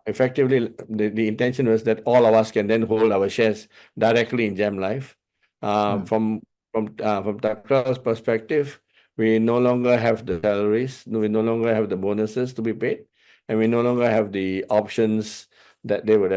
effectively, the intention was that all of us can then hold our shares directly in Gem Life. From Thakral's perspective, we no longer have the salaries, we no longer have the bonuses to be paid, and we no longer have the options that they would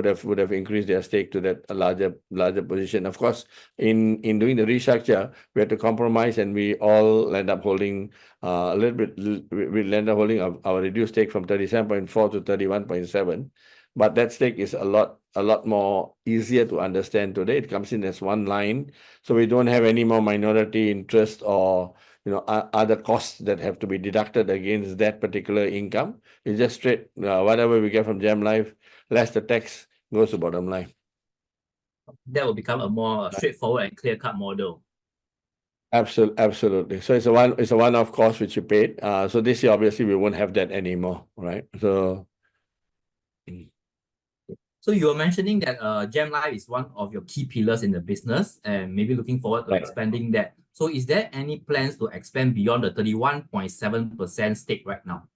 have increased their stake to that larger position. Of course, in doing the restructure, we had to compromise, and we all end up holding a little bit. We end up holding our reduced stake from 37.4 to 31.7. But that stake is a lot more easier to understand today. It comes in as one line, so we don't have any more minority interest or other costs that have to be deducted against that particular income. It's just straight whatever we get from Gem Life, less the tax, goes to bottom line. That will become a more straightforward and clear-cut model. Absolutely. So it's a one-off cost which you paid. So this year obviously we won't have that anymore, right? So you were mentioning that Gem Life is one of your key pillars in the business, and maybe looking forward to expanding that. So is there any plans to expand beyond the 31.7% stake right now?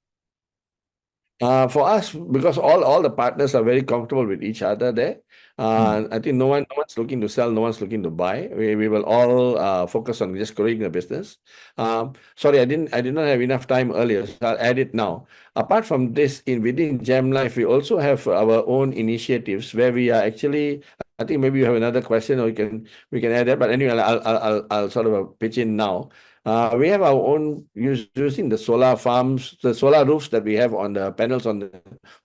For us, because all the partners are very comfortable with each other there, I think no one's looking to sell, no one's looking to buy. We will all focus on just growing the business. Sorry, I did not have enough time earlier, so I'll add it now. Apart from this, within Gem Life, we also have our own initiatives where we are actually. I think maybe you have another question, or we can add that. But anyway, I'll sort of pitch in now. We have our own using the solar farms, the solar roofs that we have on the panels on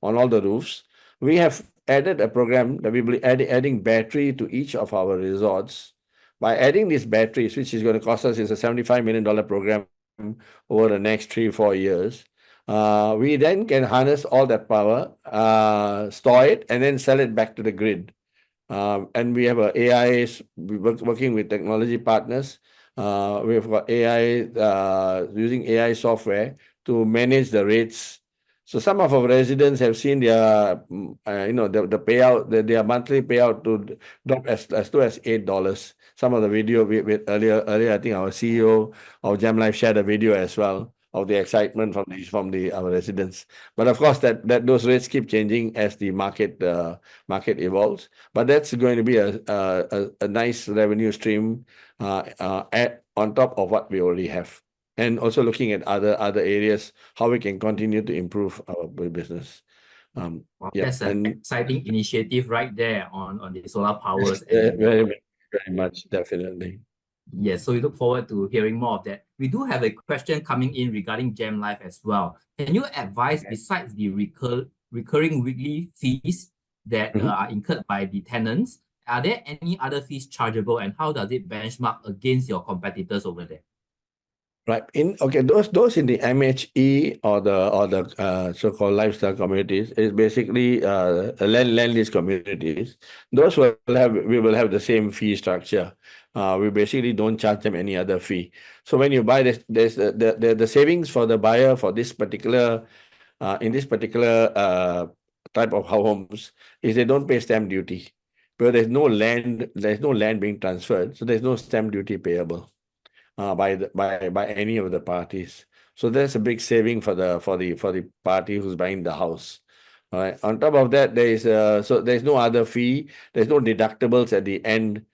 all the roofs. We have added a program that we will be adding battery to each of our resorts. By adding these batteries, which is going to cost us, is a $75 million program over the next 3-4 years. We then can harness all that power, store it, and then sell it back to the grid. And we have AIs working with technology partners. We've got AI using AI software to manage the rates. So some of our residents have seen their the payout, their monthly payout to drop as low as $8. Some of the video with earlier I think our CEO of Gem Life shared a video as well of the excitement from our residents. But of course that those rates keep changing as the market evolves. But that's going to be a nice revenue stream on top of what we already have. And also looking at other areas, how we can continue to improve our business. That's an exciting initiative right there on the solar powers. Very much, definitely. Yes, so we look forward to hearing more of that. We do have a question coming in regarding Gem Life as well. Can you advise, besides the recurring weekly fees that are incurred by the tenants, are there any other fees chargeable, and how does it benchmark against your competitors over there? Right. Those in the MHE or the so-called lifestyle communities is basically land lease communities. Those we will have the same fee structure. We basically don't charge them any other fee. So when you buy this, there's the savings for the buyer for this particular in this particular type of homes is they don't pay stamp duty. But there's no land being transferred, so there's no stamp duty payable by any of the parties. So that's a big saving for the party who's buying the house. All right. On top of that, there's no other fee. There's no deductibles at the end.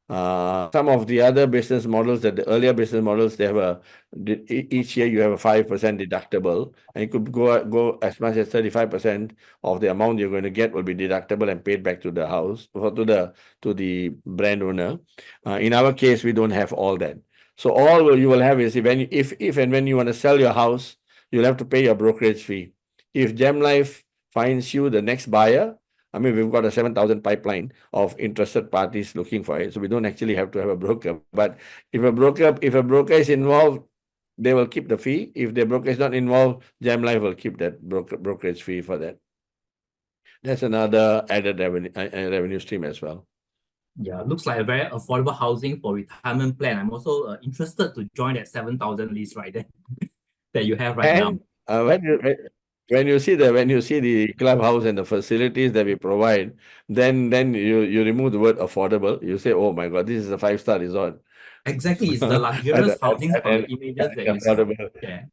Some of the other business models, the earlier business models, they have each year you have a 5% deductible, and you could go as much as 35% of the amount you're going to get will be deductible and paid back to the house or to the brand owner. In our case, we don't have all that. So all you will have is if and when you want to sell your house, you'll have to pay your brokerage fee. If Gem Life finds you the next buyer, I mean, we've got a 7,000 pipeline of interested parties looking for it, so we don't actually have to have a broker. But if a broker is involved, they will keep the fee. If the broker is not involved, Gem Life will keep that brokerage fee for that. That's another added revenue stream as well. Yeah, looks like a very affordable housing for retirement plan. I'm also interested to join that 7,000 list right there that you have right now. When you see the clubhouse and the facilities that we provide, then you remove the word affordable. You say, oh my God, this is a 5-star resort. Exactly, it's the luxurious housing from the images that you share.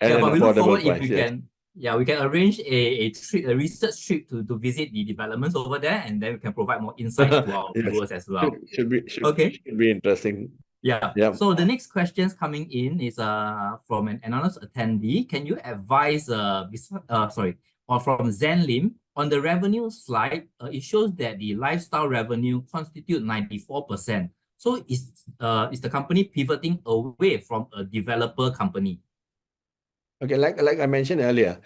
at an but we look affordable forward if price. we Yes. can, we can arrange a trip, a research trip to visit the developments over there, and then we can provide more insights to our Yes. viewers as well. Should Okay. be interesting. Yeah. Yeah. So the next questions coming in is from an analyst attendee. Can you advise or from Zen Lim on the revenue slide? It shows that the lifestyle revenue constitute 94%. So is the company pivoting away from a developer company? Okay, like I mentioned earlier,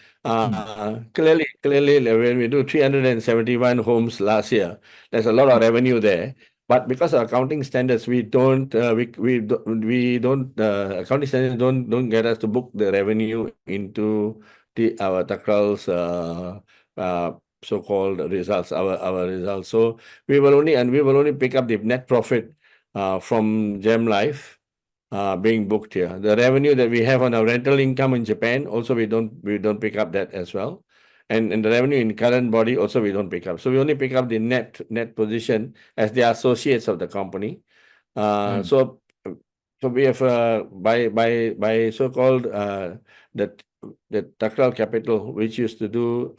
clearly when we do 371 homes last year, there's a lot of revenue there. But because of accounting standards, we don't accounting standards don't get us to book the revenue into our Thakral's so-called results, our results. So we will only pick up the net profit from Gem Life being booked here. The revenue that we have on our rental income in Japan, also we don't pick up that as well. And the revenue in current body also we don't pick up. So we only pick up the net position as the associates of the company. So we have by so-called the Thakral Capital, which used to do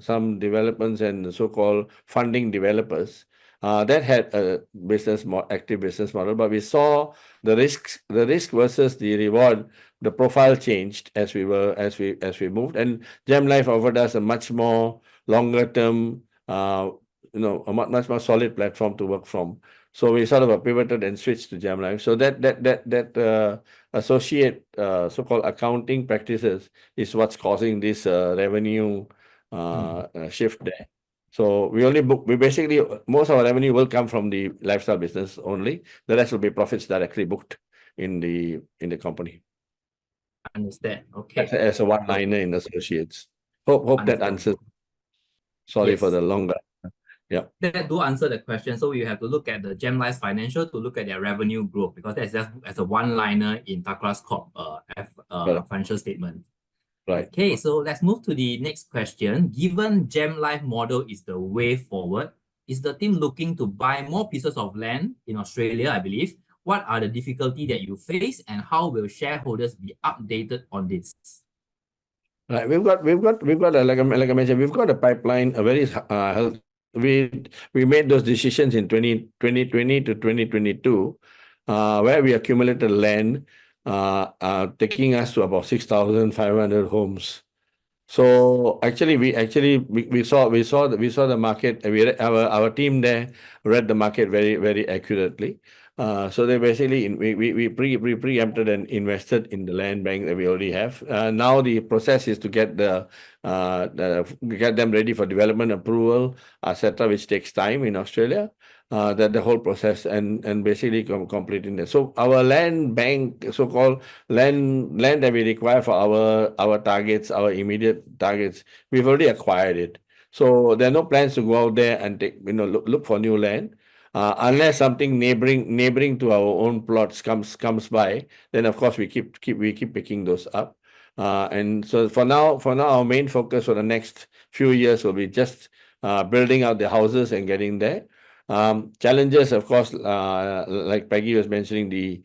some developments and so-called funding developers. That had a active business model, but we saw the risk versus the reward. The profile changed as we moved, and Gem Life offered us a much more longer term, a much more solid platform to work from. So we sort of pivoted and switched to Gem Life. So that associate so-called accounting practices is what's causing this revenue shift there. So we basically, most of our revenue will come from the lifestyle business only. The rest will be profits directly booked in the company. Understand. Okay. As a one-liner in associates. Hope that answers. Sorry for the longer. Yeah. That do answer the question. So you have to look at the Gem Life's financial to look at their revenue growth, because that's just as a one-liner in Thakral's Corp financial statement. Right. Okay, so let's move to the next question. Given Gem Life model is the way forward, is the team looking to buy more pieces of land in Australia, I believe? What are the difficulties that you face, and how will shareholders be updated on this? Right. We've got like I mentioned, we've got a pipeline, a very we made those decisions in 2020 to 2022, where we accumulated land, taking us to about 6,500 homes. So actually, we saw the market. Our team there read the market very, very accurately. So they basically we preempted and invested in the land bank that we already have. Now the process is to get get them ready for development approval, etc., which takes time in Australia. That the whole process and basically completing that. So our land bank, so-called land that we require for our targets, our immediate targets, we've already acquired it. So there are no plans to go out there and look for new land. Unless something neighboring to our own plots comes by, then of course we keep picking those up. And so for now, our main focus for the next few years will be just building out the houses and getting there. Challenges, of course, like Peggy was mentioning, the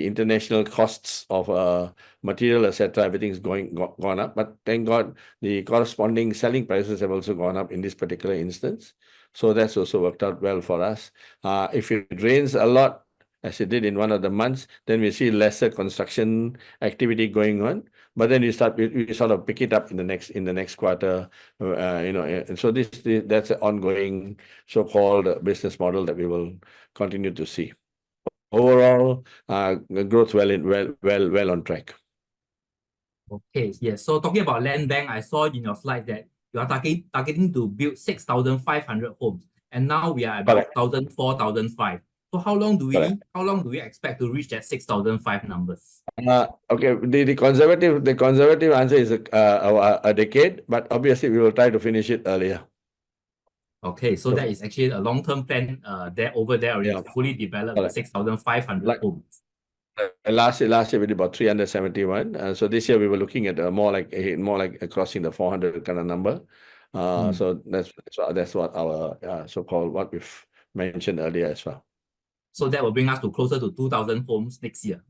international costs of material, etc., everything's gone up. But thank God, the corresponding selling prices have also gone up in this particular instance. So that's also worked out well for us. If it rains a lot, as it did in one of the months, then we see lesser construction activity going on. But then we sort of pick it up in the next quarter, and so that's an ongoing so-called business model that we will continue to see. Overall, growth well on track. Okay, yes. So talking about land bank, I saw in your slide that you are targeting to build 6,500 homes, and now we are about 4,005. So how long do we expect to reach that 6,005 numbers? Okay, the conservative answer is a decade, but obviously we will try to finish it earlier. Okay, so that is actually a long-term plan over there already, fully developed 6,500 homes. Last year we did about 371. So this year we were looking at more like crossing the 400 kind of number. So that's what our so-called what we've mentioned earlier as well. So that will bring us to closer to 2,000 homes next year.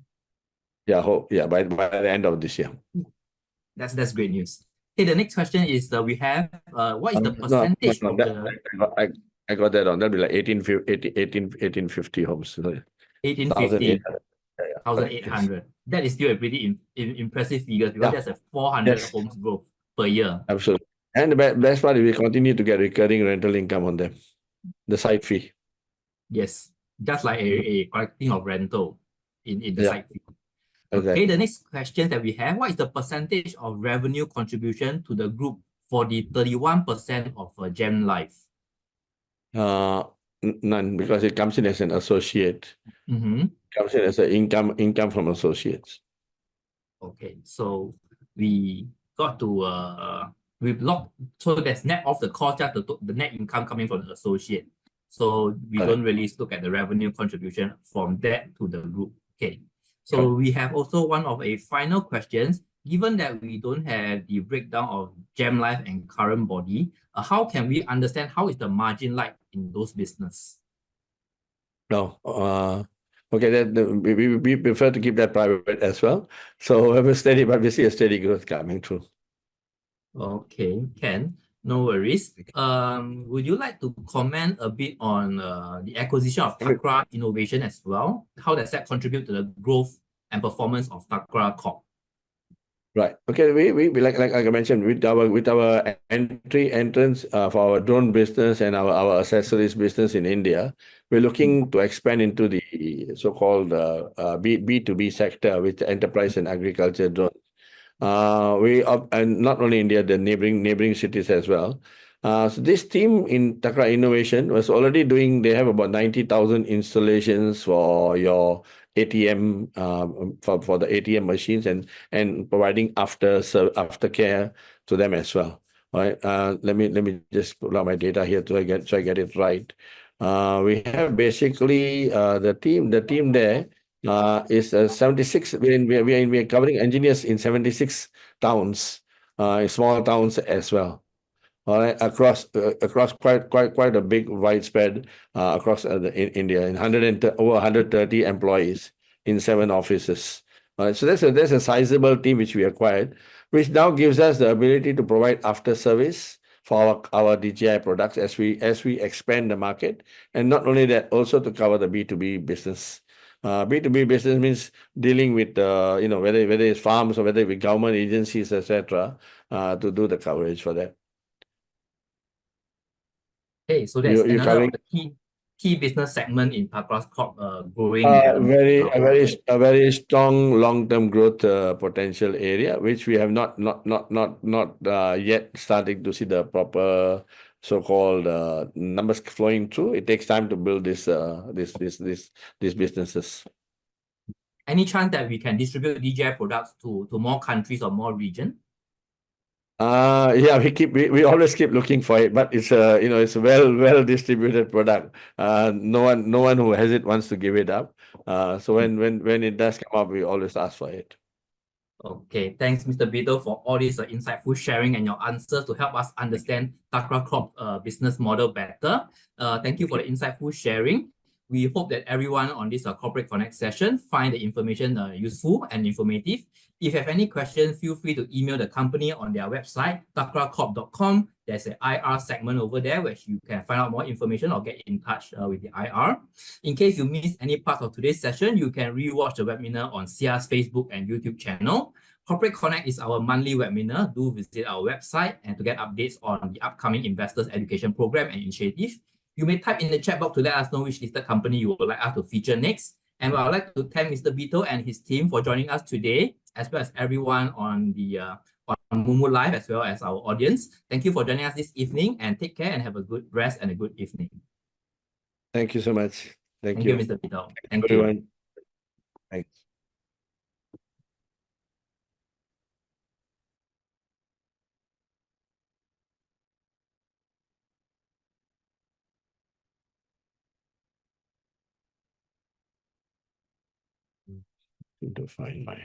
Yeah, by the end of this year. That's great news. Okay, the next question is we have what is the percentage of I got that on. That'll be like 1850 homes. Sorry. 1850, 1,800. 1,800. That is still a pretty impressive figure because that's a 400 homes growth per year. Absolutely. And the best part is we continue to get recurring rental income on them, the site fee. Yes, just like a collecting of rental in the site fee. Okay, Exactly. the next question that we have, what is the percentage of revenue contribution to the group for the 31% of Gem Life? None, because it comes in as an associate. Comes in as an income from associates. Okay, so we got to we've locked, so that's net off the cost, just the net income coming from the associate. So we don't really look at the revenue contribution from that to the group. Okay, so we have also one of a final questions. Given that we don't have the breakdown of Gem Life and current body, how can we understand how is the margin like in those business? No, okay, we prefer to keep that private as well. So we have a steady, but we see a steady growth coming through. Okay, Ken, no worries. Would you like to comment a bit on the acquisition of Thakral Innovation as well? How does that contribute to the growth and performance of Thakral Corp? Right. Okay. We like I mentioned with our entrance for our drone business and our accessories business in India, we're looking to expand into the so-called B2B sector with enterprise and agriculture drones. And not only India, the neighboring cities as well. So this team in Thakral Innovation was already doing. They have about 90,000 installations for your ATM for the ATM machines and providing aftercare to them as well. All right. Let me just pull out my data here so I get it right. We have basically the team there is 76. We are covering engineers in 76 towns, small towns as well. All right, across quite a big widespread across in India, in over 130 employees in 7 offices. All right, so there's a sizable team which we acquired, which now gives us the ability to provide after service for our DJI products as we expand the market, and not only that, also to cover the B2B business. B2B business means dealing with whether it's farms or whether with government agencies, etc., to do the coverage for that. Okay, so that's another of the key business segment in Thakral Corp growing. A very strong long-term growth potential area, which we have not yet started to see the proper so-called numbers flowing through. It takes time to build these businesses. Any chance that we can distribute DJI products to more countries or more regions? Yeah, we always keep looking for it, but it's it's a well distributed product. No one who has it wants to give it up. So when it does come up, we always ask for it. Okay, thanks, Mr. Beetle, for all this insightful sharing and your answers to help us understand Thakral Corp business model better. Thank you for the insightful sharing. We hope that everyone on this Corporate Connect session find the information useful and informative. If you have any questions, feel free to email the company on their website, thakralcorp.com. There's an IR segment over there where you can find out more information or get in touch with the IR. In case you missed any part of today's session, you can rewatch the webinar on SIAS Facebook and YouTube channel. Corporate Connect is our monthly webinar. Do visit our website and to get updates on the upcoming investors education program and initiative. You may type in the chat box to let us know which listed company you would like us to feature next. And I would like to thank Mr. Beetle and his team for joining us today, as well as everyone on the on Mumu Live, as well as our audience. Thank you for joining us this evening, and take care and have a good rest and a good evening. Thank you so much. Thank you, you, Mr. Beetle. Thank everyone. you. Thanks. To find my